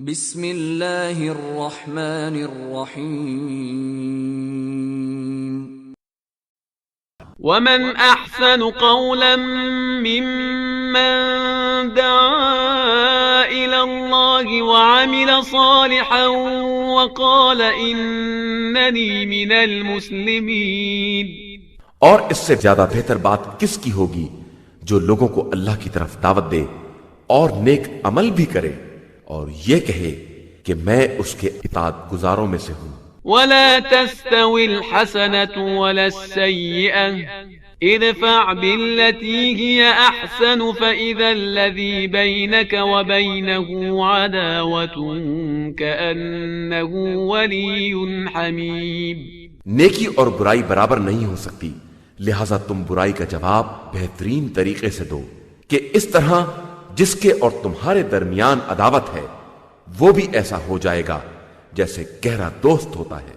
بسم اللہ الرحمن الرحیم ومن احسن قولا ممن دعا الى الله وعمل صالحا وقال انني من المسلمين۔ اور اس سے زیادہ بہتر بات کس کی ہوگی جو لوگوں کو اللہ کی طرف دعوت دے اور نیک عمل بھی کرے اور یہ کہے کہ میں اس کے اطاعت گزاروں میں سے ہوں۔ ولا تستوي الحسنة ولا السيئة ادفع بالتي هي أحسن فإذا الذي بينك وبينه عداوة كأنه ولي حميم۔ نیکی اور برائی برابر نہیں ہو سکتی، لہذا تم برائی کا جواب بہترین طریقے سے دو کہ اس طرح جس کے اور تمہارے درمیان عداوت ہے وہ بھی ایسا ہو جائے گا جیسے گہرا دوست ہوتا ہے۔